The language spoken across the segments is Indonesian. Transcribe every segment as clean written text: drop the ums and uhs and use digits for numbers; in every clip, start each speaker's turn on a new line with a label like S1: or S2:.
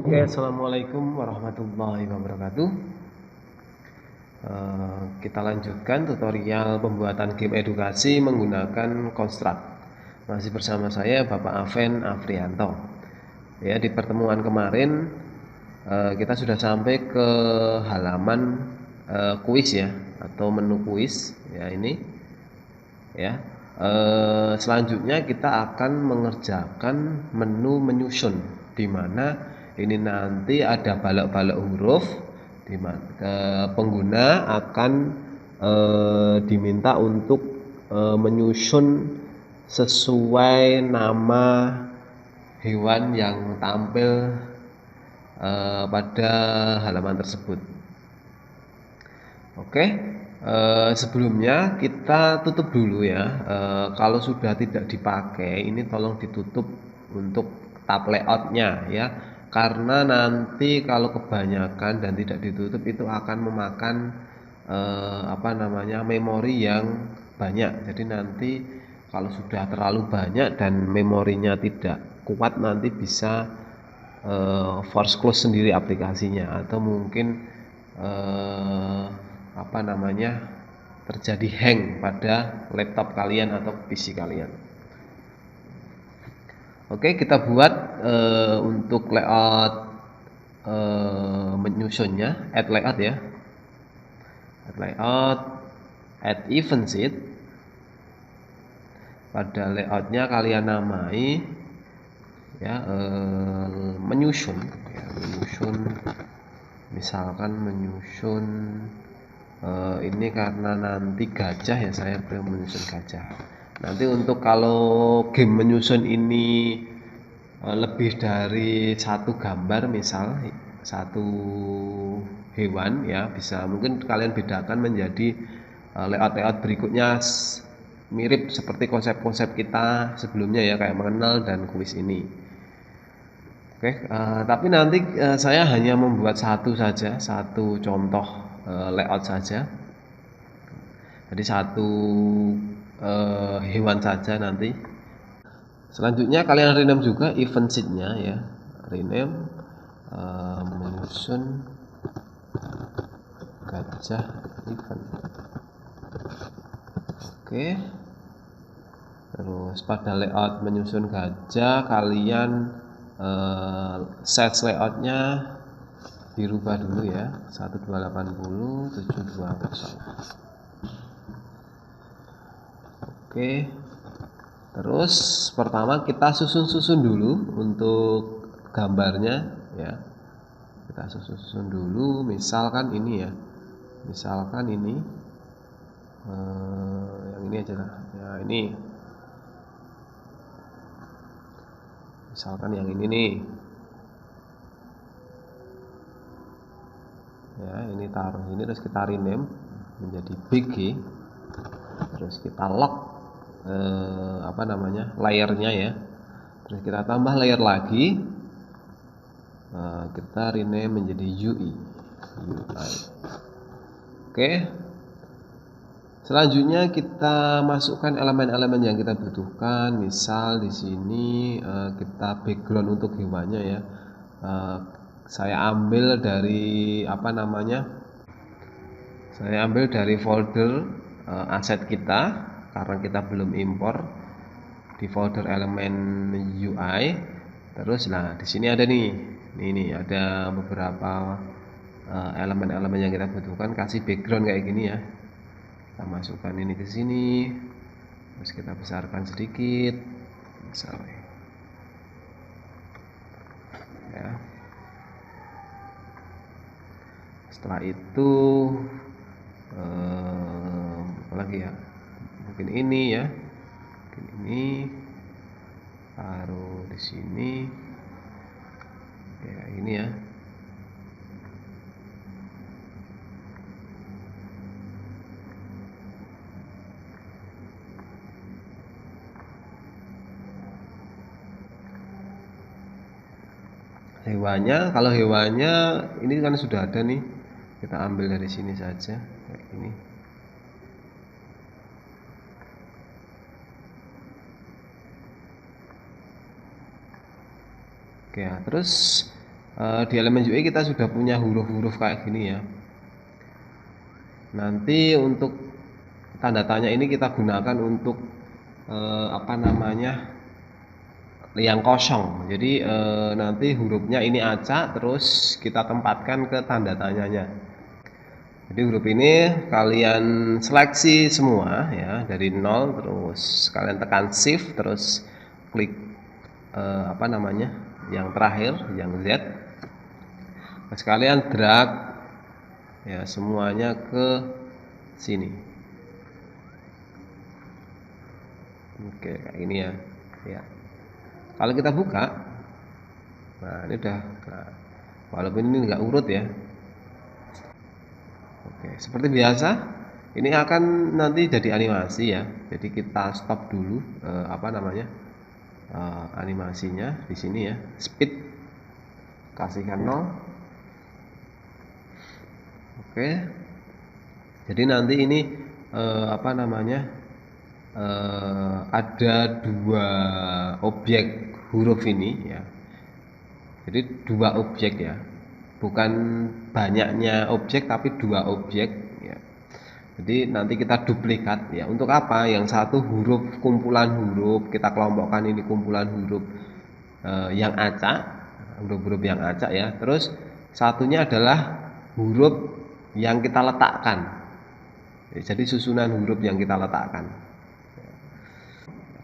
S1: Oke, assalamualaikum warahmatullahi wabarakatuh. Kita lanjutkan tutorial pembuatan game edukasi menggunakan Construct. Masih bersama saya Bapak Aven Afrianto. Ya, di pertemuan kemarin kita sudah sampai ke halaman kuis ya, atau menu kuis ya ini. Ya, selanjutnya kita akan mengerjakan menu menyusun, di mana ini nanti ada balok-balok huruf, di mana pengguna akan diminta untuk menyusun sesuai nama hewan yang tampil pada halaman tersebut. Oke, sebelumnya kita tutup dulu ya. Kalau sudah tidak dipakai, ini tolong ditutup untuk tab layoutnya ya, karena nanti kalau kebanyakan dan tidak ditutup itu akan memakan memori yang banyak. Jadi nanti kalau sudah terlalu banyak dan memorinya tidak kuat, nanti bisa force close sendiri aplikasinya, atau mungkin terjadi hang pada laptop kalian atau PC kalian. Oke, kita buat untuk layout menyusunnya, add layout ya, add layout, add event sheet. Pada layoutnya kalian namai ya, menyusun ya, misalkan menyusun ini karena nanti gajah ya, saya belum menyusun gajah. Nanti untuk kalau game menyusun ini lebih dari satu gambar, misal satu hewan ya, bisa mungkin kalian bedakan menjadi layout berikutnya mirip seperti konsep-konsep kita sebelumnya ya, kayak mengenal dan kuis ini. Oke, tapi nanti saya hanya membuat satu contoh layout saja. Jadi satu hewan saja nanti. Selanjutnya kalian rename juga event sheet-nya ya. Rename menyusun gajah event. Oke. Terus pada layout menyusun gajah kalian size layoutnya dirubah dulu ya, 1280 720. Oke, terus pertama kita susun dulu untuk gambarnya ya, kita susun dulu. Misalkan ini ya, misalkan ini yang ini aja lah ya, ini misalkan yang ini nih ya, ini taruh ini, terus kita rename menjadi BG, terus kita lock layernya ya, terus kita tambah layer lagi, kita rename menjadi UI. Oke, selanjutnya kita masukkan elemen-elemen yang kita butuhkan. Misal di sini kita background untuk hewannya ya, saya ambil dari saya ambil dari folder aset kita, karena kita belum impor di folder elemen UI. Terus nah di sini ada nih ada beberapa elemen-elemen yang kita butuhkan. Kasih background kayak gini ya, kita masukkan ini ke sini, terus kita besarkan sedikit misalnya ya. Setelah itu apa lagi ya, mungkin ini ya, mungkin ini taruh di sini kayak ini ya. Kalau hewannya ini kan sudah ada nih, kita ambil dari sini saja kayak gini. Oke ya, terus di elemen UI kita sudah punya huruf-huruf kayak gini ya. Nanti untuk tanda tanya ini kita gunakan untuk apa namanya, yang kosong. Jadi nanti hurufnya ini acak, terus kita tempatkan ke tanda tanyanya. Jadi huruf ini kalian seleksi semua ya dari 0, terus kalian tekan shift, terus klik apa namanya, yang terakhir, yang Z. Terus kalian drag ya semuanya ke sini. Oke, kayak ini ya. Ya. Kalau kita buka, nah ini udah, nah, walaupun ini nggak urut ya. Oke, seperti biasa, ini akan nanti jadi animasi ya. Jadi kita stop dulu apa namanya, animasinya di sini ya. Speed kasihkan 0. Oke. Jadi nanti ini apa namanya, ada 2 objek huruf ini ya. Jadi 2 objek ya, bukan banyaknya objek tapi 2 objek ya. Jadi nanti kita duplikat ya. Untuk apa? Yang satu huruf, kumpulan huruf, kita kelompokkan ini kumpulan huruf yang acak, huruf-huruf yang acak ya. Terus satunya adalah huruf yang kita letakkan. Jadi susunan huruf yang kita letakkan.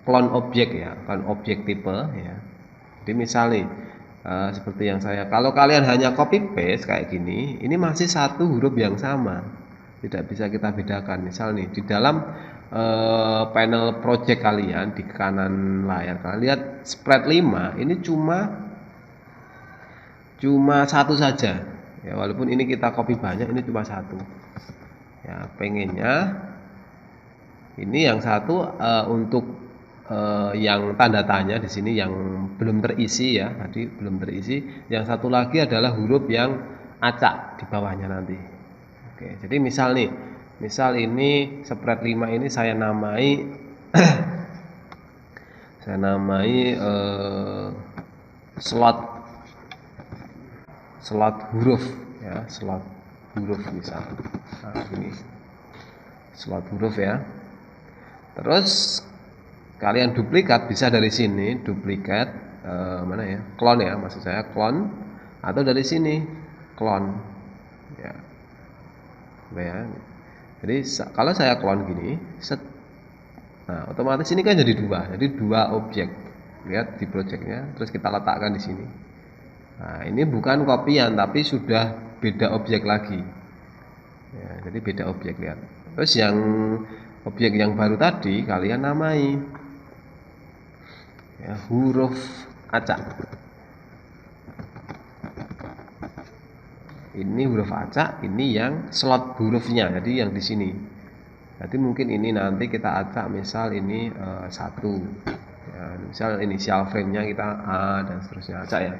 S1: Klon objek ya, klon objek tipe ya. Jadi misalnya seperti yang saya, kalau kalian hanya copy paste kayak gini, ini masih satu huruf yang sama, tidak bisa kita bedakan. Misal nih di dalam panel project kalian di kanan layar, kalian lihat spread 5 ini cuma satu saja ya, walaupun ini kita copy banyak, ini cuma satu ya. Pengennya ini yang satu untuk yang tanda tanya di sini yang belum terisi ya, tadi belum terisi. Yang satu lagi adalah huruf yang acak di bawahnya nanti. Oke, jadi misal nih, misal ini spread 5 ini saya namai saya namai slot huruf ya, slot huruf misal. Nah, ini slot huruf ya. Terus kalian duplikat bisa dari sini, duplikat mana ya, clone ya, maksud saya clone, atau dari sini clone ya. Ya. Jadi kalau saya clone gini, set, nah otomatis ini kan jadi 2, jadi 2 objek. Lihat di projectnya, terus kita letakkan di sini. Nah ini bukan kopian tapi sudah beda objek lagi ya, jadi beda objek, lihat. Terus yang objek yang baru tadi kalian namai ya, huruf acak. Ini huruf acak, ini yang slot hurufnya, jadi yang di sini. Jadi mungkin ini nanti kita acak, misal ini 1 ya, misal inisial frame-nya kita A dan seterusnya, acak ya,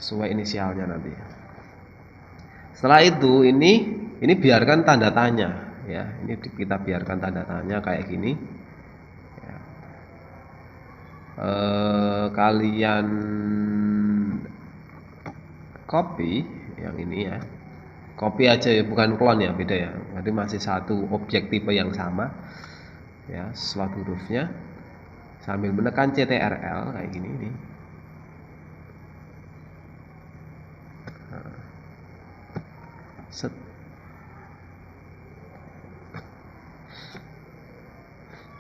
S1: sesuai inisialnya nanti. Setelah itu ini biarkan tanda tanya ya, ini kita biarkan tanda tanya kayak gini. Kalian copy yang ini ya, copy aja ya, bukan clone ya, beda ya. Jadi masih satu objek tipe yang sama ya, slot hurufnya sambil menekan CTRL kayak gini nih. Set.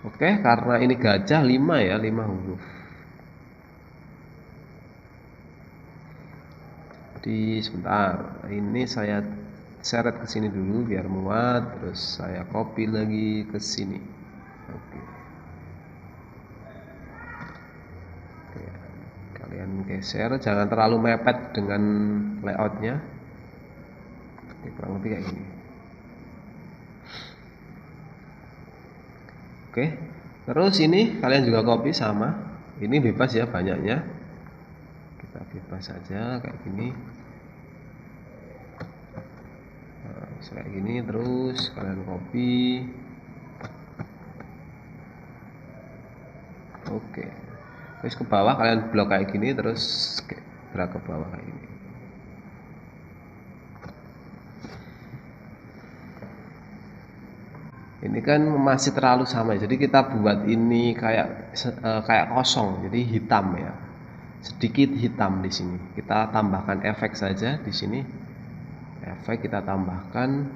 S1: Oke, karena ini gajah 5 ya, 5 huruf. Jadi sebentar, ini saya seret ke sini dulu biar muat, terus saya copy lagi ke sini. Oke. Oke. Kalian geser, jangan terlalu mepet dengan layoutnya. Oke, kurang lebih kayak gini. Oke, terus ini kalian juga copy sama, ini bebas ya banyaknya, kita bebas saja kayak gini. Nah, kayak gini, terus kalian copy. Oke, terus ke bawah kalian blok kayak gini, terus drag ke bawah kayak gini. Ini kan masih terlalu sama, jadi kita buat ini kayak kosong, jadi hitam ya. Sedikit hitam di sini. Kita tambahkan efek saja di sini. Efek kita tambahkan,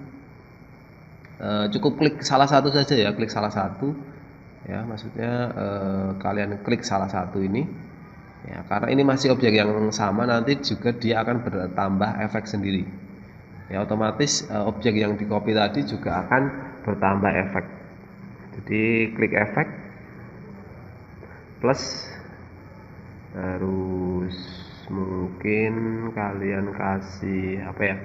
S1: cukup klik salah satu saja ya, klik salah satu ya, maksudnya kalian klik salah satu ini ya, karena ini masih objek yang sama, nanti juga dia akan bertambah efek sendiri ya, otomatis objek yang di copy tadi juga akan bertambah efek. Jadi klik efek plus, terus mungkin kalian kasih apa ya,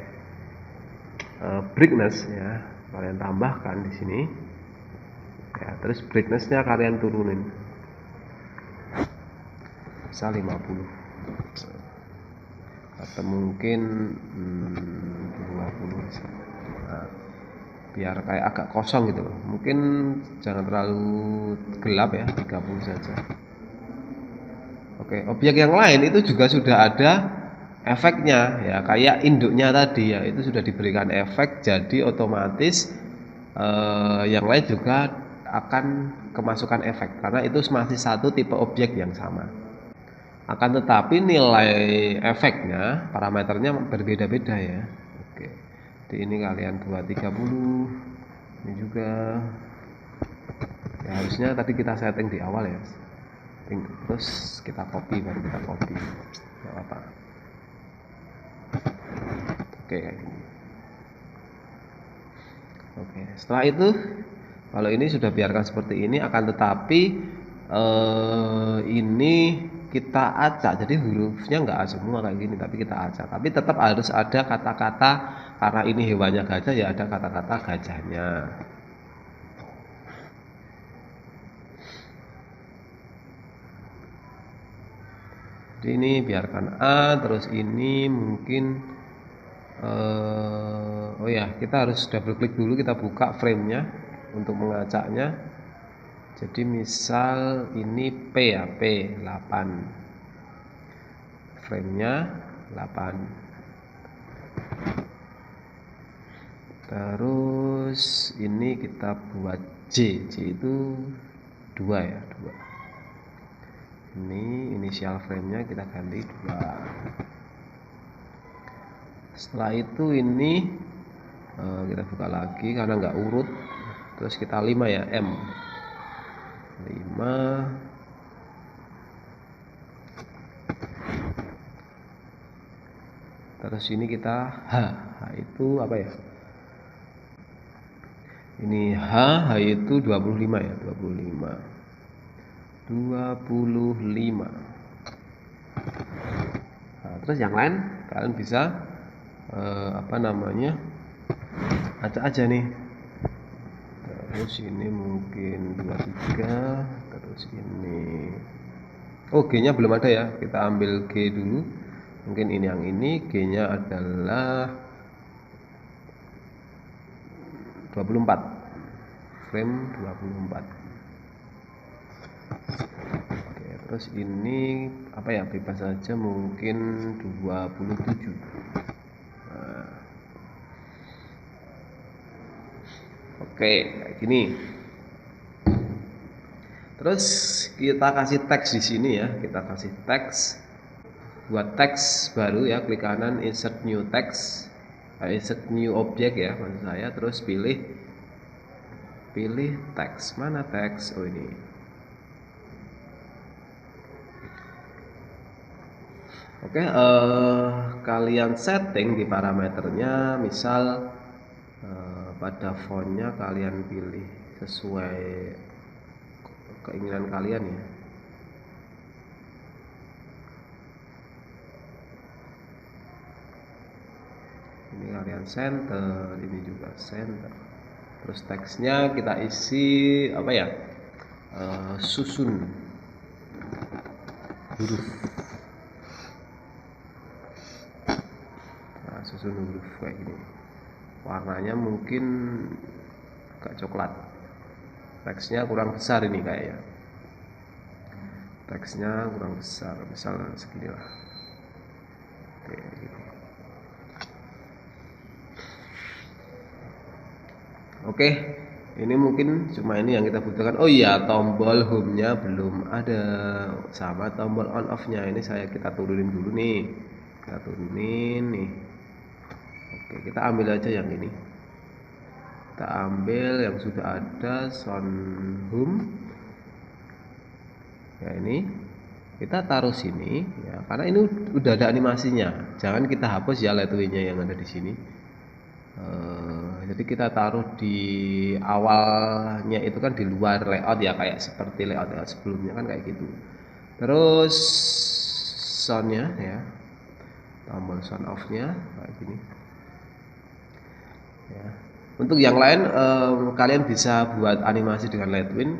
S1: brightness ya, kalian tambahkan di sini ya, terus brightnessnya kalian turunin bisa 50 atau mungkin 20 bisa. Nah, biar kayak agak kosong gitu loh, mungkin jangan terlalu gelap ya, 30 saja. Oke, objek yang lain itu juga sudah ada efeknya ya, kayak induknya tadi ya, itu sudah diberikan efek, jadi otomatis yang lain juga akan kemasukan efek karena itu masih satu tipe objek yang sama. Akan tetapi nilai efeknya, parameternya berbeda-beda ya. Oke. Jadi ini kalian buat 30. Ini juga. Ya harusnya tadi kita setting di awal ya. Terus kita copy, baru kita copy. Enggak apa-apa. Oke, kayak gini. Oke, setelah itu kalau ini sudah biarkan seperti ini, akan tetapi ini kita acak, jadi hurufnya enggak semua kayak gini, tapi kita acak. Tapi tetap harus ada kata-kata, karena ini hewannya gajah ya, ada kata-kata gajahnya. Jadi ini biarkan A, terus ini mungkin oh ya, kita harus double klik dulu, kita buka framenya untuk mengacaknya. Jadi misal ini P ya, P 8, framenya 8. Terus ini kita buat J itu 2 ya, 2. Ini inisial framenya kita ganti 2. Setelah itu ini kita buka lagi karena nggak urut, terus kita 5 ya, M 5. Terus ini kita H itu apa ya, ini H itu 25 ya, 25. Nah, terus yang lain kalian bisa apa namanya, acak aja nih. Terus ini mungkin 23, terus ini G nya belum ada ya, kita ambil G dulu. Mungkin ini yang ini, G nya adalah 24, frame 24. Oke, terus ini apa ya, bebas saja, mungkin 27. Nah. Oke, kayak gini. Terus kita kasih teks di sini ya, kita kasih teks. Buat teks baru ya, klik kanan insert new text, insert new object ya maksud saya, terus pilih teks. Mana teks? Oh ini. Oke, kalian setting di parameternya, misal pada fontnya kalian pilih sesuai keinginan kalian ya. Ini kalian center, ini juga center. Terus teksnya kita isi apa ya, susun huruf. Nah, susun huruf kayak gini. Warnanya mungkin agak coklat. Teksnya kurang besar ini kayaknya. Teksnya kurang besar, misal segini lah. Oke, gitu. Oke, Ini mungkin cuma ini yang kita butuhkan. Oh iya, tombol home-nya belum ada, sama tombol on off-nya. Ini kita turunin dulu nih. Kita turunin nih. Oke, kita ambil aja yang ini. Kita ambil yang sudah ada sound home. Ya, ini kita taruh sini ya, karena ini udah ada animasinya. Jangan kita hapus ya lightway-nya yang ada di sini. Jadi kita taruh di awalnya itu kan di luar layout ya, kayak seperti layout sebelumnya kan kayak gitu. Terus soundnya ya, tombol sound off-nya kayak gini ya. Untuk yang lain kalian bisa buat animasi dengan Lightwing.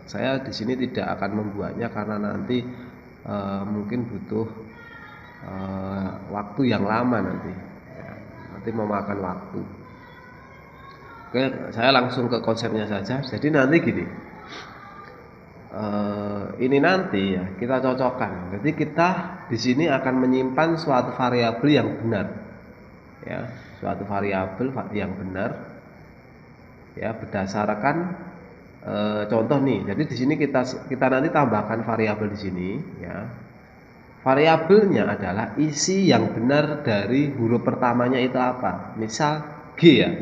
S1: Saya di sini tidak akan membuatnya karena nanti mungkin butuh waktu yang lama nanti ya, nanti memakan waktu. Oke, saya langsung ke konsepnya saja. Jadi nanti gini, ini nanti ya kita cocokkan. Jadi kita di sini akan menyimpan suatu variabel yang benar, ya, suatu variabel yang benar, ya, berdasarkan contoh nih. Jadi di sini kita nanti tambahkan variabel di sini, ya. Variabelnya adalah isi yang benar dari huruf pertamanya itu apa. Misal G ya.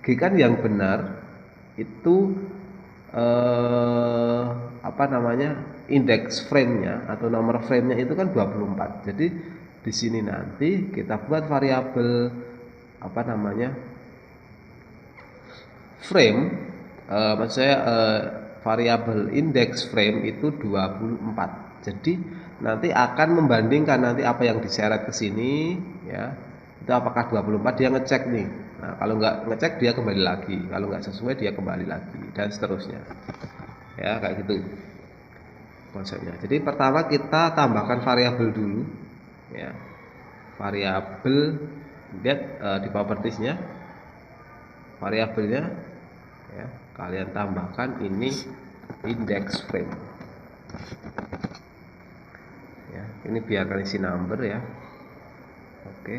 S1: G kan yang benar itu apa namanya? Indeks frame-nya atau nomor frame-nya itu kan 24. Jadi di sini nanti kita buat variabel apa namanya? Frame maksud saya variabel indeks frame itu 24. Jadi nanti akan membandingkan nanti apa yang diseret ke sini ya, itu apakah 24, dia ngecek nih. Nah, kalau nggak ngecek dia kembali lagi, kalau nggak sesuai dia kembali lagi, dan seterusnya ya, kayak gitu konsepnya. Jadi pertama kita tambahkan variabel dulu ya, variabel lihat di propertiesnya variabelnya ya, kalian tambahkan ini index frame ya, ini biarkan isi number ya. Oke,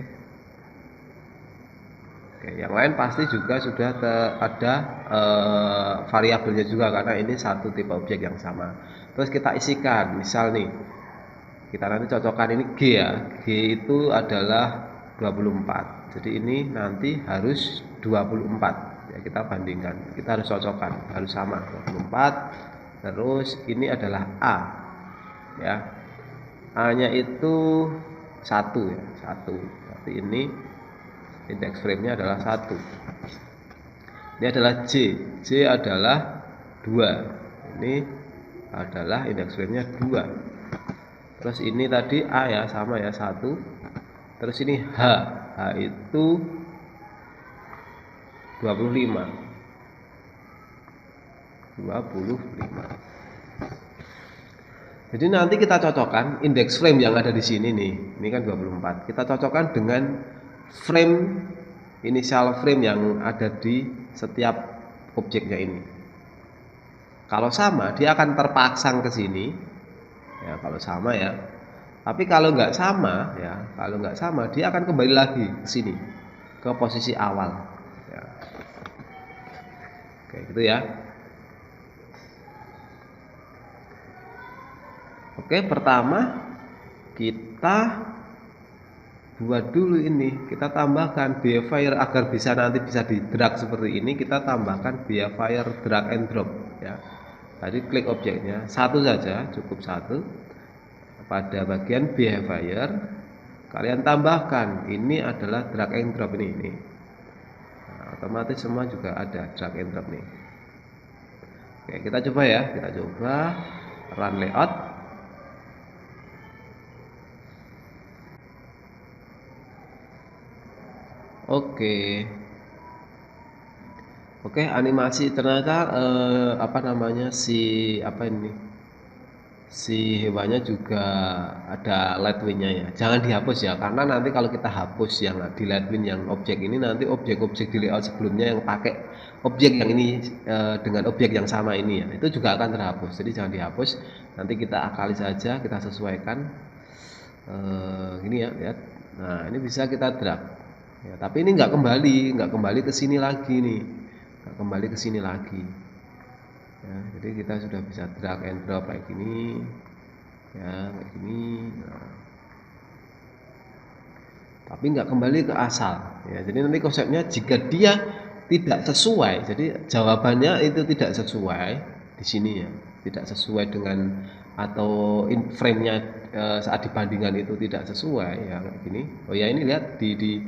S1: yang lain pasti juga sudah ada variabelnya juga karena ini satu tipe objek yang sama. Terus kita isikan, misal nih kita nanti cocokkan ini G ya, G itu adalah 24, jadi ini nanti harus 24 ya, kita bandingkan, kita harus cocokkan, harus sama 24. Terus ini adalah A ya, A nya itu 1 ya, 1, berarti ini indeks frame nya adalah 1. Ini adalah J, J adalah 2, ini adalah indeks frame nya 2. Terus ini tadi A ya, sama ya, 1. Terus ini H, H itu 25. Jadi nanti kita cocokkan indeks frame yang ada di sini nih. Ini kan 24. Kita cocokkan dengan frame initial frame yang ada di setiap objeknya ini. Kalau sama, dia akan terpasang ke sini. Ya, kalau sama ya. Tapi kalau nggak sama ya, kalau nggak sama dia akan kembali lagi ke sini, ke posisi awal ya. Kayak gitu ya. Oke, pertama kita buat dulu ini, kita tambahkan behavior agar bisa nanti bisa di drag seperti ini. Kita tambahkan behavior drag and drop ya. Tadi klik objeknya satu saja, cukup satu. Pada bagian behavior kalian tambahkan ini adalah drag and drop ini. Nah, otomatis semua juga ada drag and drop nih. Oke, kita coba ya, kita coba run layout. Oke, animasi ternyata apa namanya si hewannya juga ada lightwing-nya ya. Jangan dihapus ya, karena nanti kalau kita hapus yang di lightwing yang objek ini, nanti objek-objek di layout sebelumnya yang pakai objek yang ini dengan objek yang sama ini ya, itu juga akan terhapus. Jadi jangan dihapus, nanti kita akali saja, kita sesuaikan gini ya, lihat. Nah, ini bisa kita drag ya, tapi ini nggak kembali ke sini lagi nih, kembali ke sini lagi ya. Jadi kita sudah bisa drag and drop kayak gini ya, kayak gini. Nah, tapi nggak kembali ke asal ya. Jadi nanti konsepnya jika dia tidak sesuai, jadi jawabannya itu tidak sesuai di sini ya, tidak sesuai dengan atau frame-nya saat dibandingkan itu tidak sesuai ya kayak gini. Oh ya, ini lihat di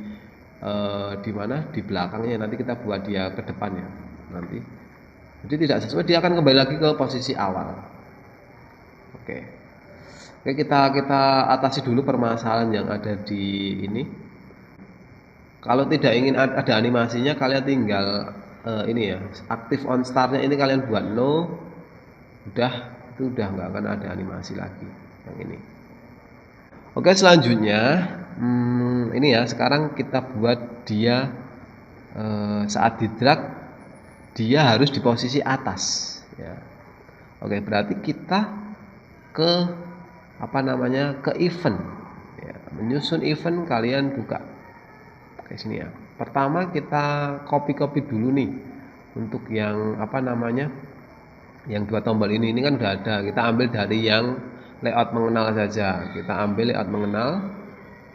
S1: mana di belakangnya, nanti kita buat dia ke depannya nanti. Jadi tidak sesuai, dia akan kembali lagi ke posisi awal. Oke. Oke, kita atasi dulu permasalahan yang ada di ini. Kalau tidak ingin ada animasinya, kalian tinggal ini ya, aktif on startnya ini kalian buat no, udah, itu udah nggak akan ada animasi lagi yang ini. Oke, selanjutnya ini ya, sekarang kita buat dia saat di drag dia harus di posisi atas ya. Oke, berarti kita ke ke event ya. Menyusun event, kalian buka ke sini ya. Pertama kita copy dulu nih untuk yang yang dua tombol ini kan udah ada, kita ambil dari yang layout mengenal saja. Kita ambil layout mengenal,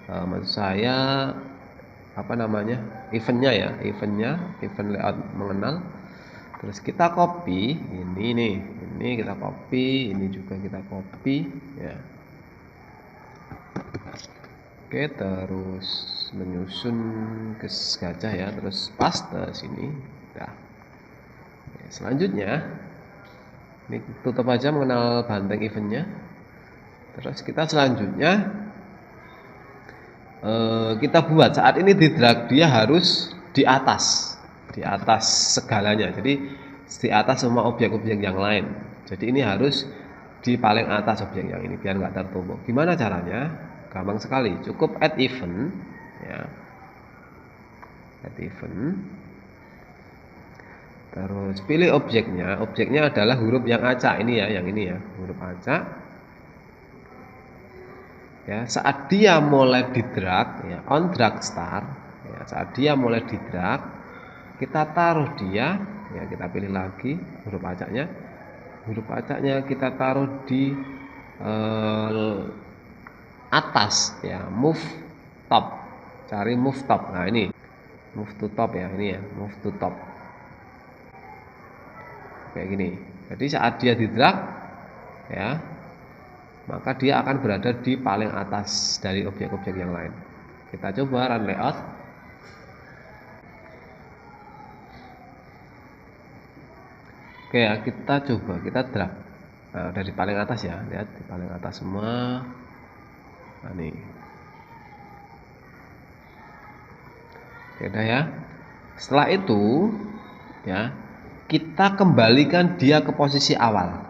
S1: maksud saya eventnya ya, event layout mengenal. Terus kita copy ini nih, ini kita copy, ini juga kita copy ya. Oke, terus menyusun ke gajah ya, terus paste sini. Nah, selanjutnya ini tutup aja mengenal banteng eventnya. Terus kita selanjutnya kita buat saat ini di drag dia harus di atas segalanya. Jadi di atas semua objek-objek yang lain. Jadi ini harus di paling atas objek yang ini biar nggak tertumpuk. Gimana caranya? Gampang sekali, cukup add event ya. Add event. Terus pilih objeknya adalah huruf yang acak ini ya, yang ini ya, huruf acak. Ya, saat dia mulai di drag ya, on drag start ya, saat dia mulai di drag kita taruh dia ya, kita pilih lagi huruf acaknya kita taruh di atas ya, move top, cari move top. Nah ini move to top ya, ini ya, move to top kayak gini. Jadi saat dia di drag ya, maka dia akan berada di paling atas dari objek-objek yang lain. Kita coba run layout. Oke ya, kita coba, kita drag dari paling atas ya, lihat di paling atas semua. Nah nih, udah ya. Setelah itu ya, kita kembalikan dia ke posisi awal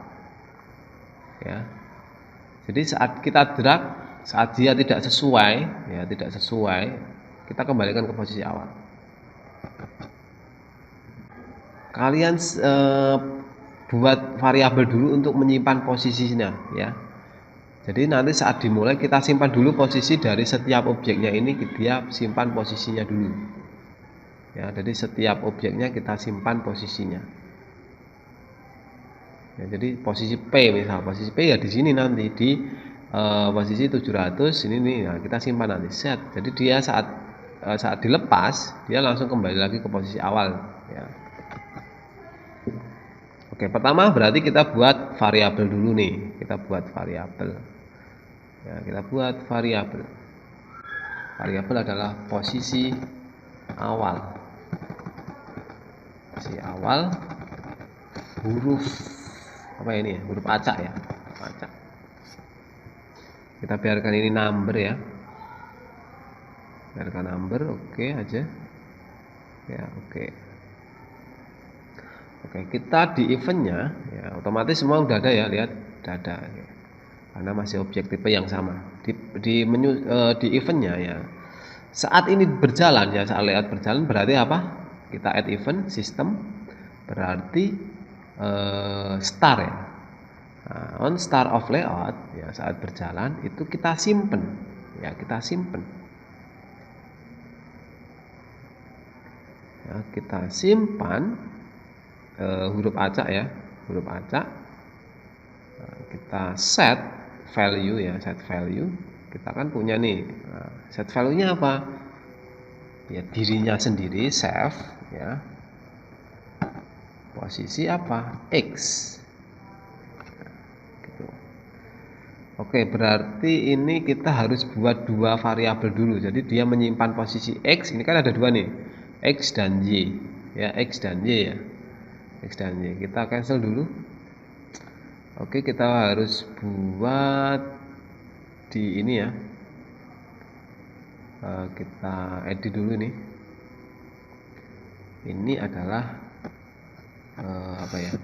S1: ya. Jadi saat kita drag, saat dia tidak sesuai ya, kita kembalikan ke posisi awal. Kalian buat variabel dulu untuk menyimpan posisinya ya. Jadi nanti saat dimulai kita simpan dulu posisi dari setiap objeknya ini, dia simpan posisinya dulu ya. Jadi setiap objeknya kita simpan posisinya ya. Jadi posisi P misal, posisi P ya di sini nanti di posisi 700 ini nih, nah kita simpan nanti set. Jadi dia saat dilepas dia langsung kembali lagi ke posisi awal ya. Oke, pertama berarti kita buat variabel dulu nih. Kita buat variabel. Ya, kita buat variabel. Variabel adalah posisi awal. Posisi awal huruf apa ini ya? Huruf acak ya. Acak. Kita biarkan ini number ya. Biarkan number, oke aja. Ya, oke. Oke, kita di eventnya ya, otomatis semua udah ada ya, lihat udah ada ya. Karena masih objek tipe yang sama. Di menu di eventnya ya, saat ini berjalan ya, saat layout berjalan berarti apa? Kita add event system berarti start ya. Nah, on start of layout ya, saat berjalan itu kita simpen ya, kita simpen ya, kita simpan huruf acak ya, huruf acak. Kita set value ya, set value. Kita kan punya nih, set value-nya apa? Ya dirinya sendiri, save ya. Posisi apa? X. Gitu. Oke, berarti ini kita harus buat dua variabel dulu. Jadi dia menyimpan posisi X, ini kan ada dua nih, X dan Y ya, X dan Y ya, X dan Y. Kita cancel dulu. Oke, kita harus buat di ini ya, kita edit dulu nih. Ini adalah apa ya,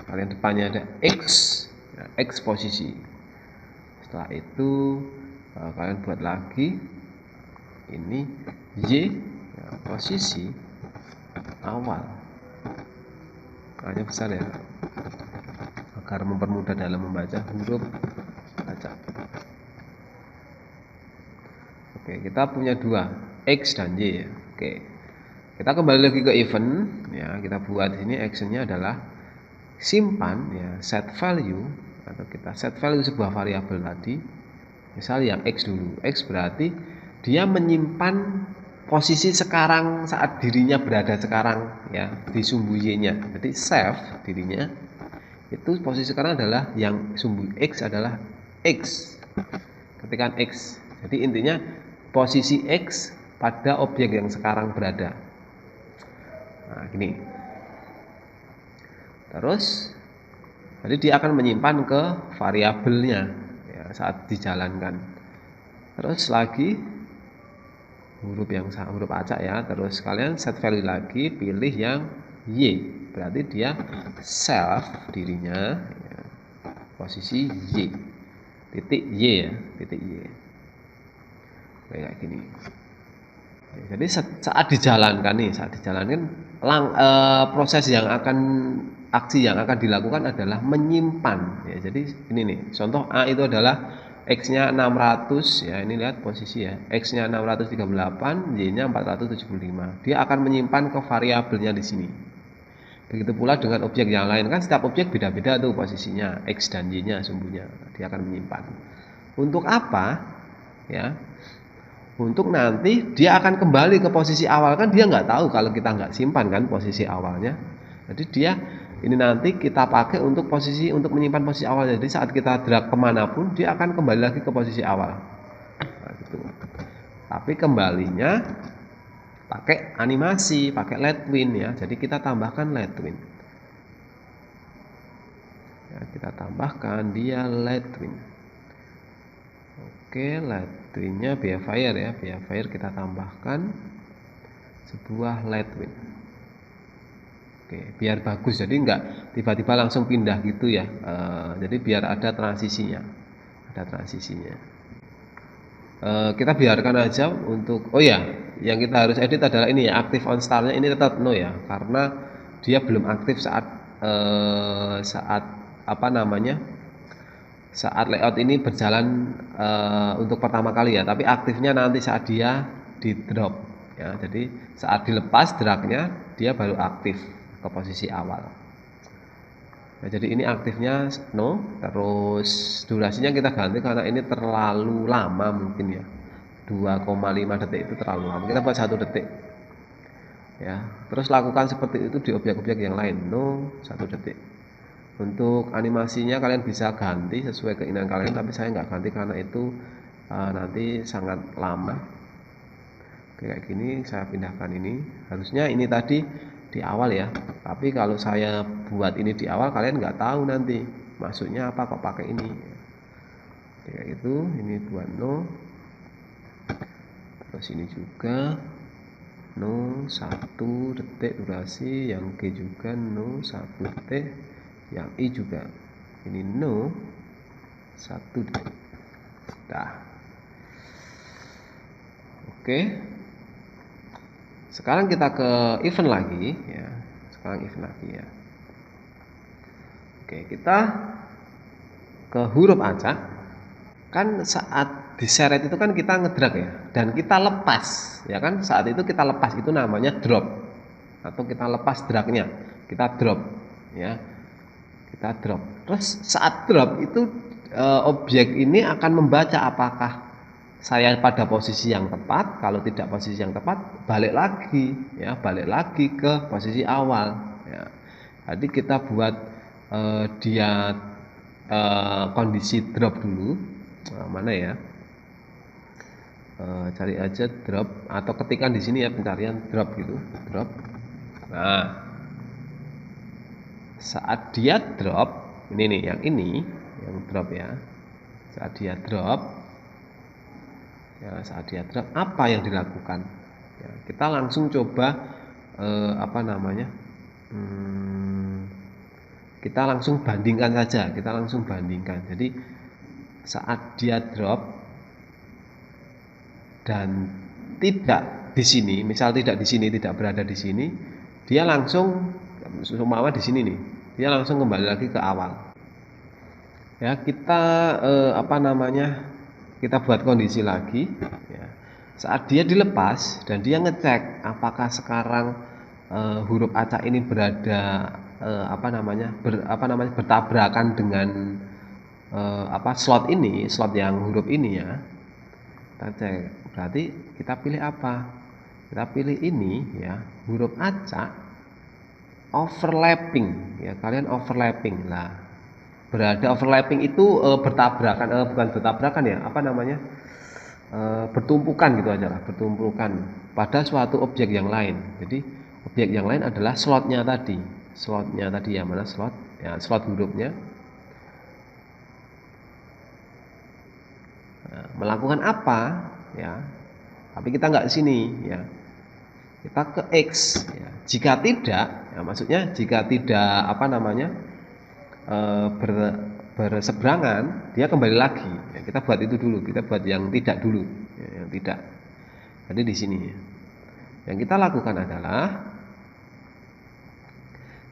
S1: kalian depannya ada X ya, X posisi. Setelah itu kalian buat lagi ini Y ya, posisi awal, hanya besar ya, agar mempermudah dalam membaca huruf acak. Oke, kita punya dua, X dan Y ya. Oke, kita kembali lagi ke event ya, kita buat di sini actionnya adalah simpan ya, set value, atau kita set value sebuah variabel tadi, misal yang X dulu. X berarti dia menyimpan posisi sekarang saat dirinya berada sekarang ya, di sumbu Y-nya. Jadi save dirinya itu posisi sekarang adalah yang sumbu X adalah X, ketikkan X. Jadi intinya posisi X pada objek yang sekarang berada. Nah gini, terus jadi dia akan menyimpan ke variabelnya ya, saat dijalankan. Terus lagi huruf acak ya, terus kalian set value lagi, pilih yang Y, berarti dia self dirinya ya, posisi Y, titik Y ya, titik Y kayak gini. Jadi saat dijalankan nih, proses yang aksi yang akan dilakukan adalah menyimpan ya. Jadi ini nih, contoh A itu adalah X-nya 600 ya, ini lihat posisi ya, X-nya 638, Y-nya 475. Dia akan menyimpan ke variabelnya di sini. Begitu pula dengan objek yang lain, kan setiap objek beda-beda tuh posisinya, X dan Y-nya sumbunya. Dia akan menyimpan. Untuk apa? Ya. Untuk nanti dia akan kembali ke posisi awal, kan dia nggak tahu kalau kita nggak simpan kan posisi awalnya. Jadi dia ini nanti kita pakai untuk menyimpan posisi awalnya. Jadi saat kita drag kemanapun dia akan kembali lagi ke posisi awal. Nah, gitu. Tapi kembalinya pakai animasi, pakai let win ya. Jadi kita tambahkan let win. Ya, kita tambahkan dia let win. Oke, let win-nya behavior ya, behavior kita tambahkan sebuah let win. Oke, biar bagus, jadi enggak tiba-tiba langsung pindah gitu ya. Jadi biar ada transisinya, kita biarkan aja untuk, oh ya, yang kita harus edit adalah ini ya, active on start-nya ini tetap no ya, karena dia belum aktif saat apa namanya, saat layout ini berjalan untuk pertama kali ya, tapi aktifnya nanti saat dia di drop ya. Jadi saat dilepas dragnya dia baru aktif ke posisi awal. Nah, jadi ini aktifnya no, terus durasinya kita ganti karena ini terlalu lama mungkin ya, 2,5 detik itu terlalu lama, kita buat 1 detik ya. Terus lakukan seperti itu di objek-objek yang lain, no 1 detik. Untuk animasinya kalian bisa ganti sesuai keinginan kalian, tapi saya nggak ganti karena itu nanti sangat lama. Kayak gini, saya pindahkan ini, harusnya ini tadi di awal ya, tapi kalau saya buat ini di awal kalian nggak tahu nanti maksudnya apa kok pakai ini kayak gitu. Ini buat no, terus ini juga no 1 detik durasi, yang G juga no 1 detik, yang I juga ini no 1 detik. Dah. Oke, sekarang kita ke event lagi ya, ya. Oke, kita ke huruf acak. Kan saat diseret itu kan kita ngedrag ya, dan kita lepas ya kan, saat itu kita lepas, itu namanya drop atau kita lepas dragnya. kita drop ya, kita drop. Terus saat drop itu objek ini akan membaca apakah saya pada posisi yang tepat. Kalau tidak posisi yang tepat, balik lagi ya, balik lagi ke posisi awal ya. Jadi kita buat dia kondisi drop dulu. Mana ya, cari aja drop atau ketikkan di sini ya, pencarian drop gitu, drop. Nah, saat dia drop, ini nih yang drop ya. Saat dia drop ya, saat dia drop apa yang dilakukan ya, kita langsung coba apa namanya, kita langsung bandingkan saja, kita langsung bandingkan. Jadi saat dia drop dan tidak di sini, misal tidak di sini, tidak berada di sini, dia langsung umpama di sini nih, dia langsung kembali lagi ke awal ya. Kita apa namanya, kita buat kondisi lagi ya. Saat dia dilepas dan dia ngecek apakah sekarang huruf acak ini berada bertabrakan dengan slot ini, slot yang huruf ini ya. Kita cek, berarti kita pilih apa? Kita pilih ini ya, huruf acak overlapping ya, kalian overlapping lah. Berada overlapping itu bertabrakan, bukan bertabrakan ya, apa namanya, bertumpukan gitu aja lah, bertumpukan pada suatu objek yang lain. Jadi objek yang lain adalah slotnya tadi ya, mana slot ya, slot hurufnya. Nah, melakukan apa ya, tapi kita nggak di sini ya, kita ke X ya. Jika tidak ya, maksudnya jika tidak apa namanya, berseberangan, dia kembali lagi ya. Kita buat itu dulu, kita buat yang tidak dulu ya, yang tidak. Jadi di sini ya, yang kita lakukan adalah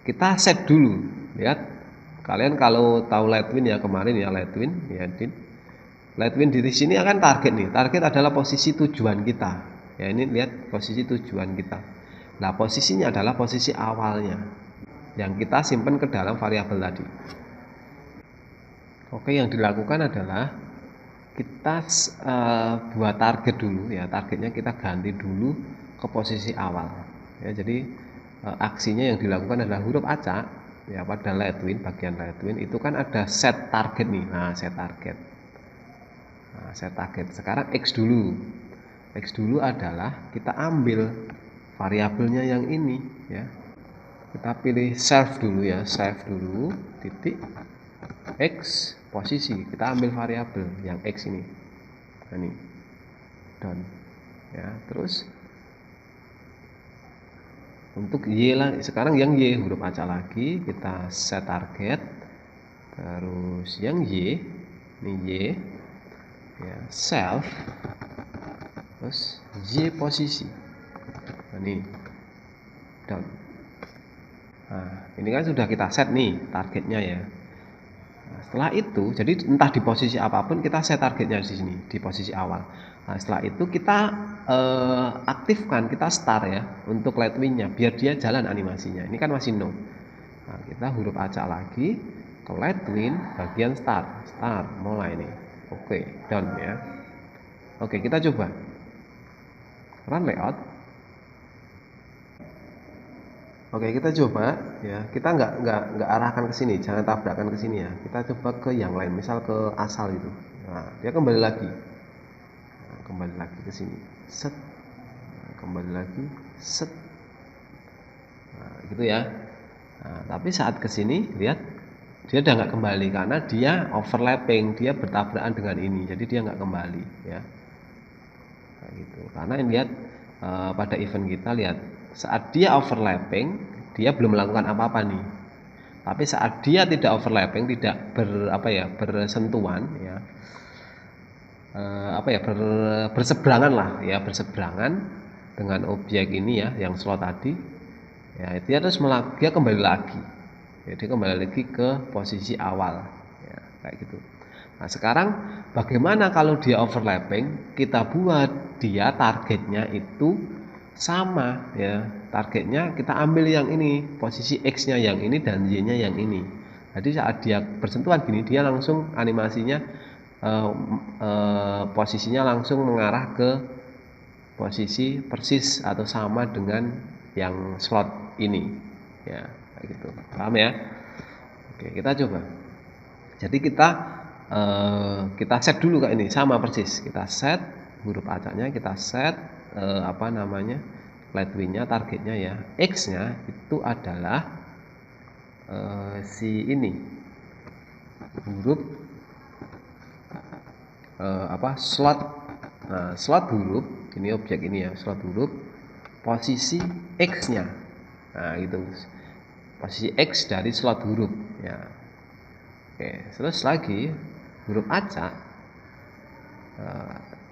S1: kita set dulu. Lihat, kalian kalau tahu Lightwin ya, kemarin ya Lightwin ya, Lightwin di sini akan target nih. Target adalah posisi tujuan kita ya, ini lihat posisi tujuan kita. Nah, posisinya adalah posisi awalnya yang kita simpan ke dalam variabel tadi. Oke, yang dilakukan adalah kita buat target dulu ya, targetnya kita ganti dulu ke posisi awal ya. Jadi aksinya yang dilakukan adalah huruf acak ya, pada Lightwin, bagian Lightwin itu kan ada set target nih. Nah, set target. Nah, set target. Sekarang X dulu. X dulu adalah kita ambil variabelnya yang ini ya. Kita pilih self dulu ya, self dulu, titik X posisi, kita ambil variabel yang X ini. Nah, ini done ya. Terus untuk Y lah, sekarang yang Y huruf acak lagi, kita set target. Terus yang Y, ini Y ya, self, terus Y posisi. Nah, ini done. Nah, ini kan sudah kita set nih targetnya ya. Nah, setelah itu, jadi entah di posisi apapun kita set targetnya di sini, di posisi awal. Nah, setelah itu kita aktifkan, kita start ya untuk Lightwin-nya biar dia jalan animasinya. Ini kan masih no. Nah, kita huruf acak lagi ke Lightwin bagian start mulai nih. Oke, done ya. Oke, kita coba run layout. Oke, kita coba ya. Kita nggak arahkan ke sini, jangan tabrakan ke sini ya. Kita coba ke yang lain, misal ke asal itu. Nah, dia kembali lagi. Nah, kembali lagi ke sini. Set. Nah, kembali lagi. Set. Nah, gitu ya. Nah, tapi saat ke sini, lihat dia udah nggak kembali karena dia overlapping, dia bertabrakan dengan ini. Jadi dia nggak kembali ya. Nah, gitu. Karena ini lihat pada event kita, lihat saat dia overlapping, dia belum melakukan apa-apa nih. Tapi saat dia tidak overlapping, tidak bersentuhan ya, berseberangan lah ya, berseberangan dengan objek ini ya, yang slot tadi ya, dia terus dia kembali lagi. Jadi kembali lagi ke posisi awal ya, kayak gitu. Nah, sekarang bagaimana kalau dia overlapping? Kita buat dia targetnya itu sama ya, targetnya kita ambil yang ini, posisi X-nya yang ini dan Y-nya yang ini. Jadi saat dia bersentuhan gini, dia langsung animasinya posisinya langsung mengarah ke posisi persis atau sama dengan yang slot ini ya, kayak gitu. Paham ya? Oke, kita coba. Jadi kita set dulu kayak ini, sama persis. Kita set huruf acaknya, kita set apa namanya, lightweight-nya, targetnya ya. X-nya itu adalah si ini, huruf slot. Nah, slot huruf ini, objek ini ya, slot huruf posisi X-nya. Nah, gitu. Posisi X dari slot huruf ya. Oke, terus lagi huruf acak,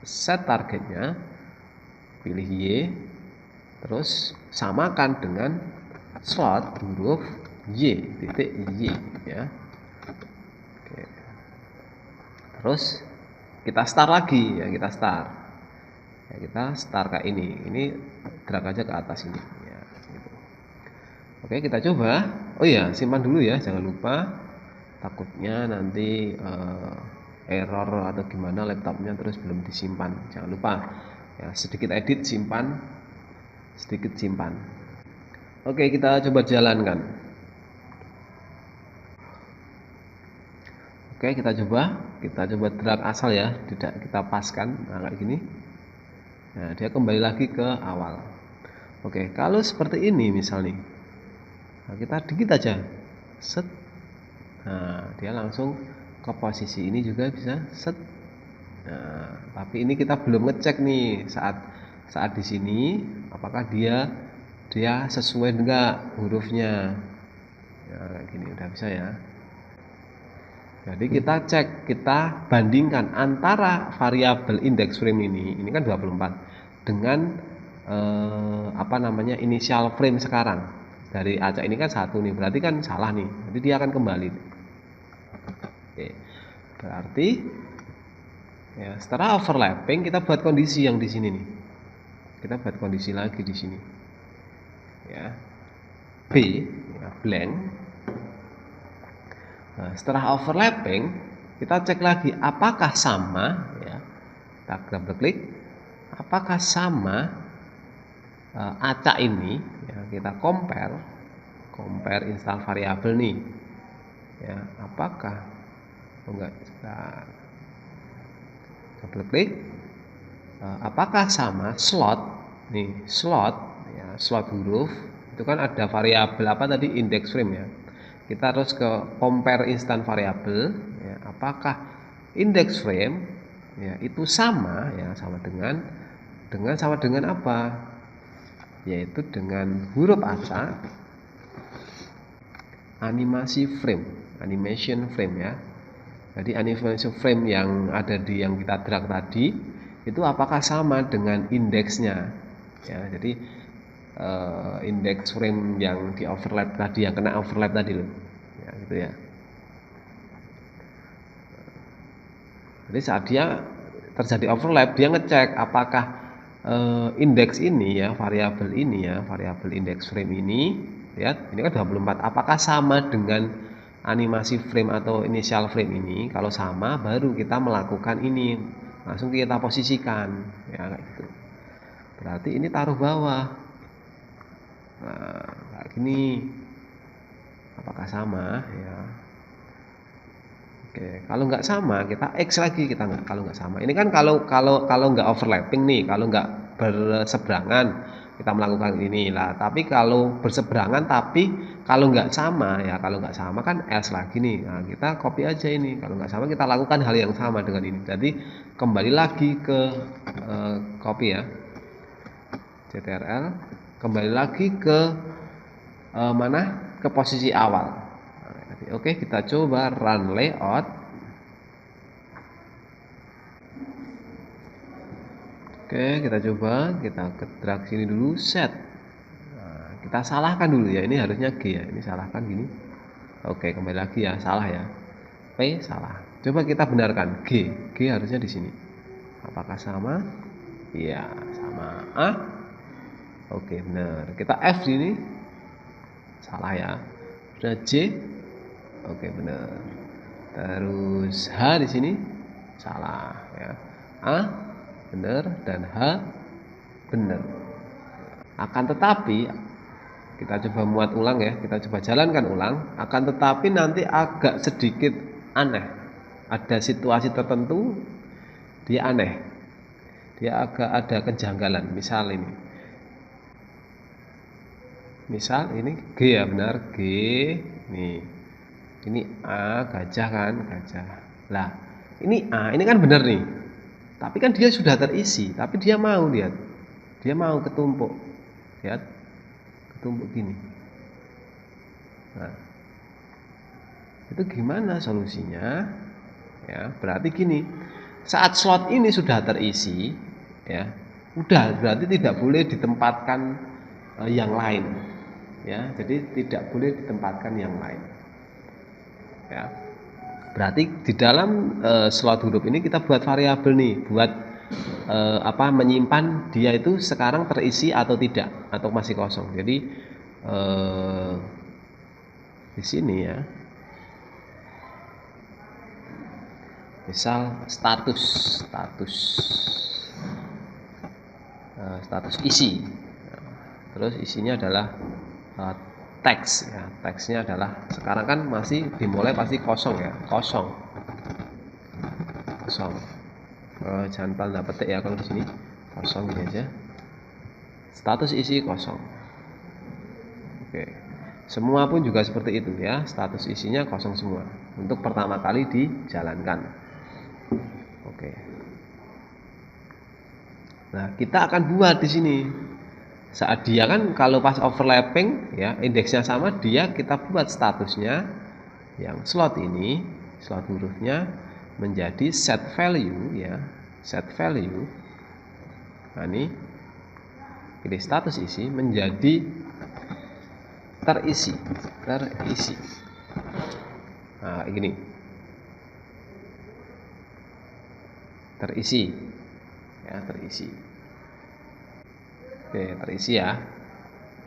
S1: set targetnya, pilih Y, terus samakan dengan slot huruf Y, titik Y ya. Oke. Terus kita start lagi ya, kita start kayak ini drag aja ke atas ini ya, gitu. Oke, kita coba. Oh iya, simpan dulu ya, jangan lupa, takutnya nanti error atau gimana laptopnya terus belum disimpan. Jangan lupa ya, sedikit edit, simpan, sedikit simpan. Oke, kita coba jalankan. Oke, kita coba drag asal ya, tidak kita paskan. Nah, kayak gini. Nah, dia kembali lagi ke awal. Oke, kalau seperti ini misal nih, nah, kita dikit aja, set. Nah, dia langsung ke posisi ini juga bisa, set. Nah, tapi ini kita belum ngecek nih saat di sini apakah dia sesuai enggak hurufnya. Ya, kayak gini udah bisa ya. Jadi kita cek, kita bandingkan antara variabel index frame ini kan 24 dengan apa namanya, initial frame sekarang. Dari acak ini kan 1 nih, berarti kan salah nih. Jadi dia akan kembali. Oke. Berarti ya, setelah overlapping kita buat kondisi yang di sini nih. Kita buat kondisi lagi di sini. Ya. B ya, blank. Nah, setelah overlapping kita cek lagi apakah sama ya. Kita double klik. Apakah sama acak ini ya, kita compare install variabel nih ya, apakah enggak, kita double klik, apakah sama slot nih, slot ya, slot huruf itu kan ada variabel apa tadi, index frame ya, kita harus ke compare instant variabel ya, apakah index frame ya itu sama ya, sama dengan apa, yaitu dengan huruf acak animation frame ya. Jadi animation frame yang ada di yang kita drag tadi itu apakah sama dengan indeksnya ya. Jadi index frame yang di overlap tadi, yang kena overlap tadi loh ya, gitu ya. Jadi saat dia terjadi overlap, dia ngecek apakah indeks ini ya, variabel index frame ini, lihat ini kan 24, apakah sama dengan animasi frame atau initial frame ini. Kalau sama baru kita melakukan ini, langsung kita posisikan ya, kayak gitu. Berarti ini taruh bawah. Nah, kayak gini, apakah sama ya. Oke, kalau nggak sama kita X lagi, kita nggak, kalau nggak sama. Ini kan kalau nggak overlapping nih, kalau nggak berseberangan kita melakukan ini lah. Tapi kalau berseberangan, tapi kalau nggak sama ya, kalau nggak sama kan else lagi nih. Nah, kita copy aja ini. Kalau nggak sama kita lakukan hal yang sama dengan ini. Jadi kembali lagi ke copy ya, CTRL, kembali lagi ke mana? Ke posisi awal. Oke, kita coba run layout. Oke, kita coba, kita drag sini dulu, set. Nah, kita salahkan dulu ya, ini harusnya G ya, ini salahkan gini. Oke, kembali lagi ya, salah ya. P salah. Coba kita benarkan, G harusnya di sini. Apakah sama? Iya, sama. A Oke, benar. Kita F ini salah ya. Sudah J. Oke, benar. Terus H di sini salah ya. A benar dan H benar. Akan tetapi kita coba muat ulang ya, kita coba jalankan ulang. Akan tetapi nanti agak sedikit aneh. Ada situasi tertentu dia aneh. Dia agak ada kejanggalan. Misal ini G ya, benar G. Nih. Ini A, gajah kan, gajah. Lah, ini A, ini kan benar nih. Tapi kan dia sudah terisi, tapi dia mau lihat. Dia mau ketumpuk. Lihat. Ketumpuk gini. Nah, itu gimana solusinya? Ya, berarti gini. Saat slot ini sudah terisi, ya, udah berarti tidak boleh ditempatkan yang lain. Ya, jadi tidak boleh ditempatkan yang lain. Ya. Berarti di dalam slot huruf ini kita buat variabel nih, buat menyimpan dia itu sekarang terisi atau tidak, atau masih kosong. Jadi di sini ya, misal status isi. Terus isinya adalah teks ya, teksnya adalah sekarang kan masih dimulai pasti kosong ya, kosong. Jangan lupa petik ya kalau di sini kosong gini aja. Status isi kosong. Oke. Semua pun juga seperti itu ya, status isinya kosong semua untuk pertama kali dijalankan. Oke. Nah, kita akan buat di sini. Saat dia kan kalau pas overlapping ya, indeksnya sama, dia kita buat statusnya yang slot ini, slot hurufnya menjadi set value ya, set value. Nah, ini pilih status isi menjadi terisi. Nah, gini. Terisi. Ya, terisi. Oke, terisi ya.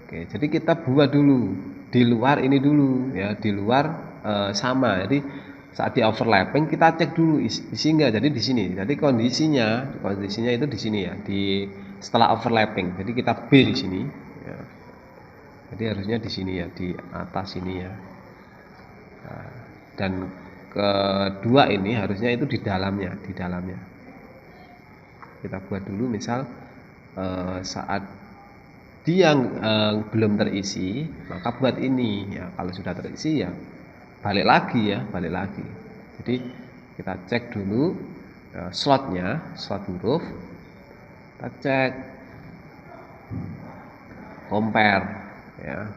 S1: Oke, jadi kita buat dulu di luar ini dulu ya, di luar sama. Jadi saat di overlapping kita cek dulu isi enggak. Jadi di sini. Jadi kondisinya itu di sini ya, di setelah overlapping. Jadi kita B di sini ya. Jadi harusnya di sini ya, di atas ini ya. Nah, dan kedua ini harusnya itu di dalamnya. Kita buat dulu misal saat dia belum terisi, maka buat ini ya. Kalau sudah terisi ya balik lagi. Jadi kita cek dulu slotnya, slot huruf. Kita cek compare ya.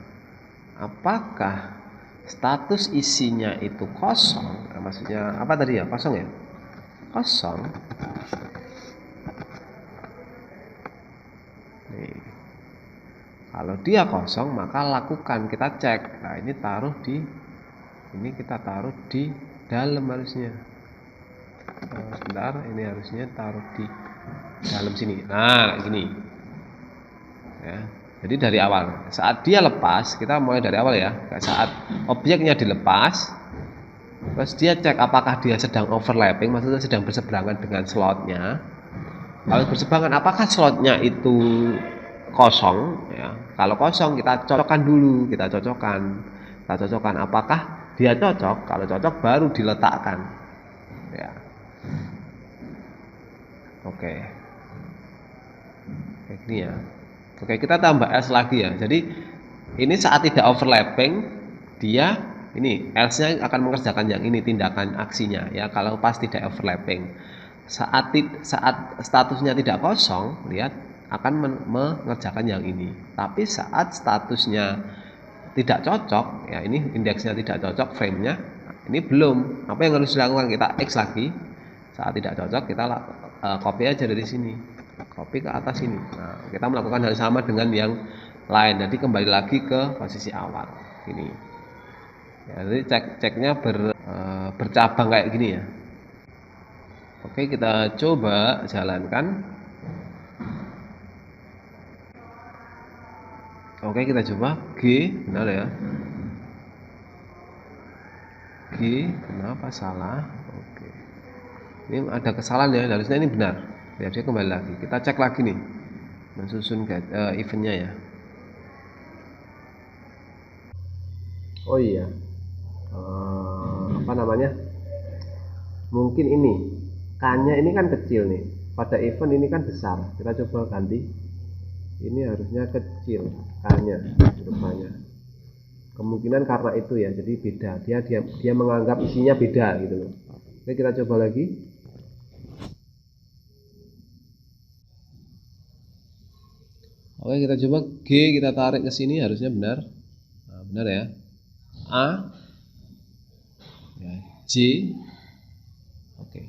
S1: Apakah status isinya itu kosong? Nah, maksudnya apa tadi ya? Kosong ya? Kosong. Nih. Kalau dia kosong maka lakukan, kita cek. Nah, ini kita taruh di dalam harusnya. Sebentar, ini harusnya taruh di dalam sini. Nah, gini. Ya. Jadi dari awal, saat dia lepas, kita mulai dari awal ya. Saat objeknya dilepas, terus dia cek apakah dia sedang overlapping, maksudnya sedang berseberangan dengan slotnya. Kalau berseberangan, apakah slotnya itu kosong? Ya. Kalau kosong, kita cocokkan dulu, kita cocokkan apakah dia cocok. Kalau cocok, baru diletakkan. Ya. Oke. Kayak gini ya. Oke, kita tambah else lagi ya. Jadi ini saat tidak overlapping, dia ini else-nya akan mengerjakan yang ini, tindakan aksinya ya. Kalau pas tidak overlapping, saat statusnya tidak kosong, lihat akan mengerjakan yang ini. Tapi saat statusnya tidak cocok, ya ini indeksnya tidak cocok, frame-nya ini belum. Apa yang harus dilakukan? Kita X lagi. Saat tidak cocok, kita copy aja dari sini. Copy ke atas ini. Nah, kita melakukan hal sama dengan yang lain. Jadi kembali lagi ke posisi awal. Ini. Ya, jadi ceknya bercabang kayak gini ya. Oke, kita coba jalankan. Oke, kita coba G, benar ya. G, kenapa salah? Oke. Ini ada kesalahan ya, harusnya ini benar. Ya, dia kembali lagi. Kita cek lagi nih, mensusun eventnya ya. Oh iya, apa namanya? Mungkin ini, K-nya ini kan kecil nih. Pada event ini kan besar. Kita coba ganti. Ini harusnya kecil, K-nya, rupanya. Kemungkinan karena itu ya, jadi beda. Dia menganggap isinya beda gitu loh. Oke, kita coba lagi. Oke, kita coba G, kita tarik ke sini, harusnya benar. Nah, benar ya. A, ya, J. Oke.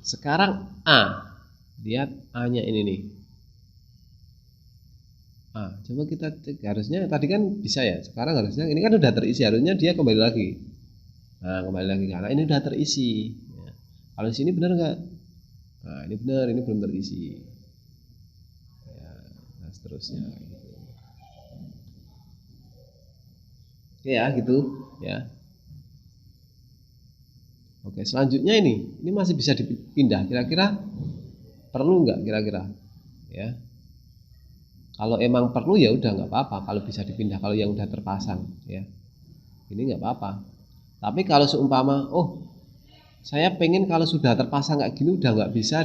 S1: Sekarang A. Lihat A-nya ini nih. A. Coba kita cek, harusnya tadi kan bisa ya. Sekarang harusnya ini kan udah terisi, harusnya dia kembali lagi. Nah, kembali lagi karena ini udah terisi. Ya. Kalau di sini benar nggak? Nah, ini benar, ini belum terisi. Ya, nah seterusnya. Oke ya, gitu ya. Oke, selanjutnya ini masih bisa dipindah. Kira-kira perlu nggak kira-kira? Ya, kalau emang perlu ya udah nggak apa-apa. Kalau bisa dipindah, kalau yang udah terpasang, ya, ini nggak apa-apa. Tapi kalau seumpama, oh, saya pengen kalau sudah terpasang kayak gini udah nggak bisa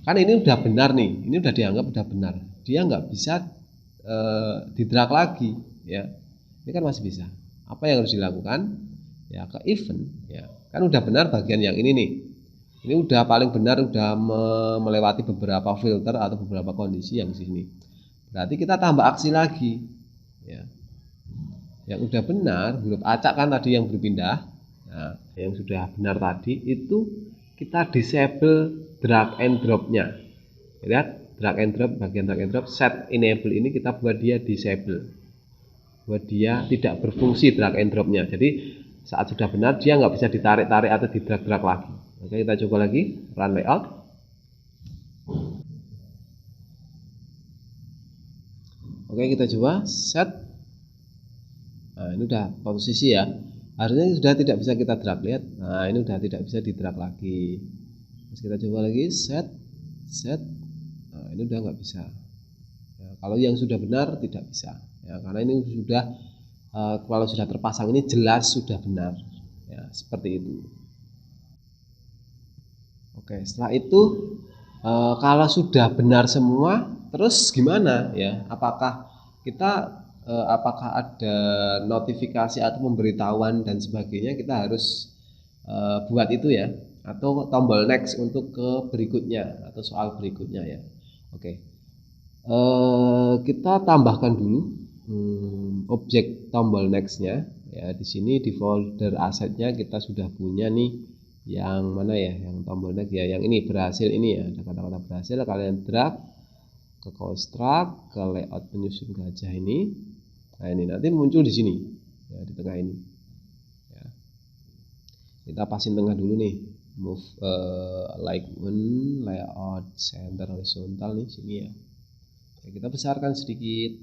S1: kan ini udah benar nih, ini udah dianggap udah benar. Dia nggak bisa di-drag lagi, ya. Ini kan masih bisa. Apa yang harus dilakukan? Ya ke event, ya. Kan udah benar bagian yang ini nih. Ini udah paling benar, udah melewati beberapa filter atau beberapa kondisi yang di sini. Berarti kita tambah aksi lagi, ya. Yang udah benar huruf acak kan tadi yang berpindah. Nah, yang sudah benar tadi itu kita disable drag and drop-nya. Lihat, drag and drop, bagian drag and drop set enable ini kita buat dia disable. Buat dia tidak berfungsi drag and drop-nya. Jadi saat sudah benar dia nggak bisa ditarik-tarik atau di-drag-drag lagi. Oke, kita coba lagi run layout. Oke, kita coba set. Nah, ini udah posisi ya. Harusnya sudah tidak bisa kita drag, lihat. Nah, ini udah tidak bisa di drag lagi. Terus kita coba lagi set. Nah, ini udah nggak bisa. Ya, kalau yang sudah benar tidak bisa. Ya, karena ini sudah kalau sudah terpasang ini jelas sudah benar. Ya, seperti itu. Oke, setelah itu kalau sudah benar semua, terus gimana ya? Apakah ada notifikasi atau pemberitahuan dan sebagainya kita harus buat itu ya? Atau tombol next untuk ke berikutnya atau soal berikutnya ya? Oke, kita tambahkan dulu objek tombol nextnya ya. Di sini di folder asetnya kita sudah punya nih. Yang mana ya, yang tombol next ya, yang ini berhasil ini ya, ada kata-kata berhasil. Kalian drag ke construct, ke layout penyusun gajah ini. Nah, ini nanti muncul di sini ya, di tengah ini ya. Kita pasin tengah dulu nih, move alignment layout center horizontal nih sini ya. Oke, kita besarkan sedikit.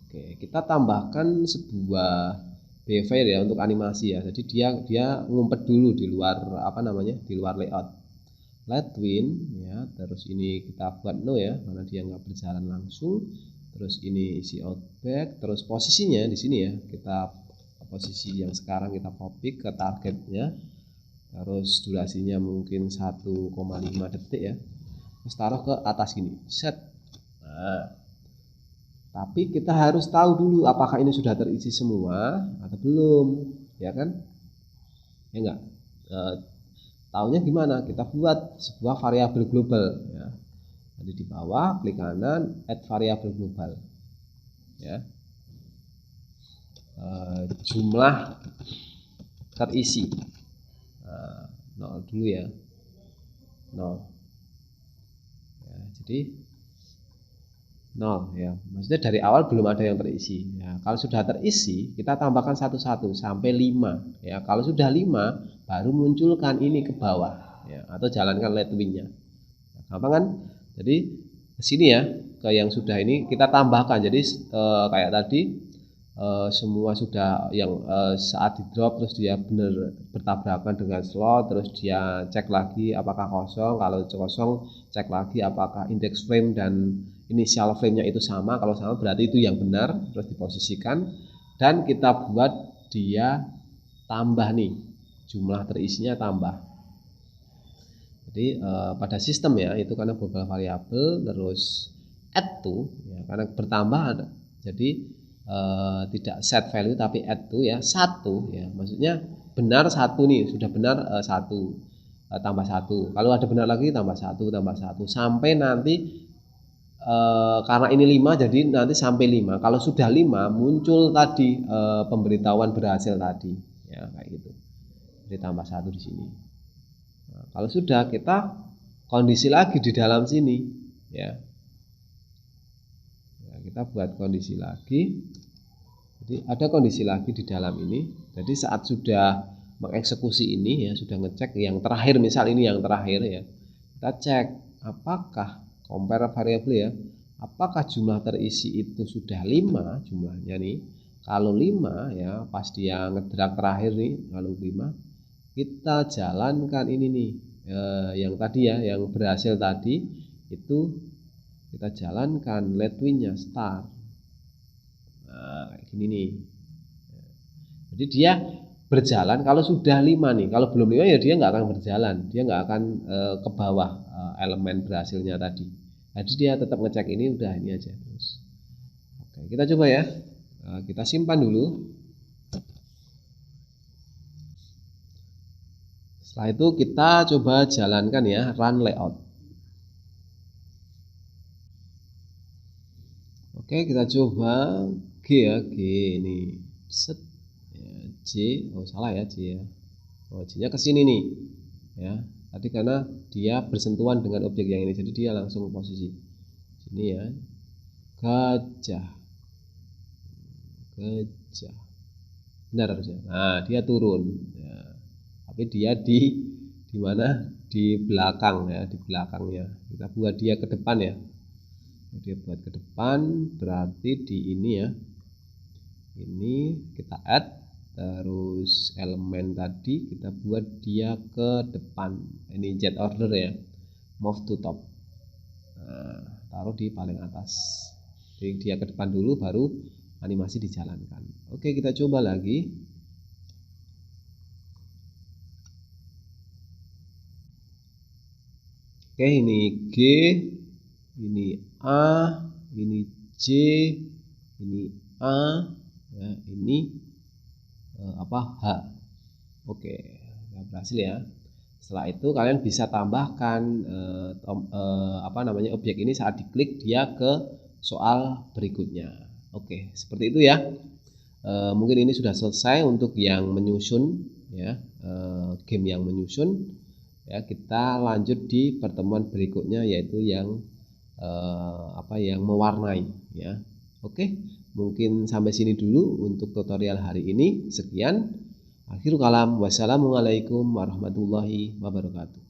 S1: Oke, kita tambahkan sebuah behavior ya untuk animasi ya. Jadi dia ngumpet dulu di luar di luar layout. Let win ya. Terus ini kita buat no ya, karena dia nggak berjalan langsung. Terus ini isi outback. Terus posisinya di sini ya. Kita posisi yang sekarang kita copy ke targetnya. Terus durasinya mungkin 1,5 detik ya. Terus taruh ke atas gini. Set. Nah, tapi kita harus tahu dulu apakah ini sudah terisi semua atau belum, ya kan? Ya enggak. Tahunya gimana? Kita buat sebuah variabel global ya. Jadi di bawah klik kanan add variabel global. Ya. Jumlah terisi. Nah, 0 dulu ya. 0. Ya, jadi 0 ya, maksudnya dari awal belum ada yang terisi ya. Kalau sudah terisi kita tambahkan satu-satu sampai 5 ya. Kalau sudah 5 baru munculkan ini ke bawah ya, atau jalankan let win-nya. Gampang kan? Jadi ke sini ya, ke yang sudah ini kita tambahkan. Jadi kayak tadi semua sudah yang saat di drop terus dia benar bertabrakan dengan slot, terus dia cek lagi apakah kosong. Kalau kosong, cek lagi apakah index frame dan initial frame-nya itu sama. Kalau sama berarti itu yang benar, terus diposisikan dan kita buat dia tambah nih, jumlah terisinya tambah. Jadi pada sistem ya itu karena beberapa variabel, terus add to ya, karena bertambah ada. Jadi tidak set value tapi add to ya, satu ya, maksudnya benar satu nih, sudah benar satu, tambah satu, kalau ada benar lagi tambah satu sampai nanti karena ini 5 jadi nanti sampai 5. Kalau sudah 5 muncul tadi pemberitahuan berhasil tadi ya, kayak gitu. Jadi tambah satu di sini. Nah, kalau sudah kita kondisi lagi di dalam sini ya. Nah, kita buat kondisi lagi. Jadi ada kondisi lagi di dalam ini. Jadi saat sudah mengeksekusi ini ya, sudah ngecek yang terakhir, misal ini yang terakhir ya. Kita cek apakah compare variabel ya, apakah jumlah terisi itu sudah 5 jumlahnya nih. Kalau 5 ya, pas dia ngedrag terakhir nih, kalau 5 kita jalankan ini nih yang tadi ya, yang berhasil tadi itu kita jalankan let win-nya start. Nah, kayak gini nih. Jadi dia berjalan kalau sudah 5 nih. Kalau belum 5 ya dia nggak akan berjalan. Dia nggak akan ke bawah elemen berhasilnya tadi. Jadi dia tetap ngecek ini, udah ini aja terus. Oke, kita coba ya. Kita simpan dulu. Setelah itu kita coba jalankan ya, run layout. Oke, kita coba G ya, G ini. Set. Ya, J, oh salah ya J ya. Oh, J-nya ke sini nih. Ya, tadi karena dia bersentuhan dengan objek yang ini, jadi dia langsung posisi sini ya. Gajah. Gajah. Benar harusnya. Nah, dia turun. Ya. Tapi dia di mana? Di belakang ya, di belakangnya. Kita buat dia ke depan ya. Dia buat ke depan berarti di ini ya. Ini kita add, terus elemen tadi kita buat dia ke depan. Ini Z order ya. Move to top. Nah, taruh di paling atas. Jadi dia ke depan dulu baru animasi dijalankan. Oke, kita coba lagi. Oke, ini G, ini A, ini J, ini A, ya, ini H. Oke, ya, berhasil ya. Setelah itu kalian bisa tambahkan objek ini saat diklik dia ke soal berikutnya. Oke, seperti itu ya. Mungkin ini sudah selesai untuk yang menyusun ya, game yang menyusun ya. Kita lanjut di pertemuan berikutnya yaitu yang yang mewarnai ya. Oke, mungkin sampai sini dulu untuk tutorial hari ini. Sekian, akhirul kalam, wassalamualaikum warahmatullahi wabarakatuh.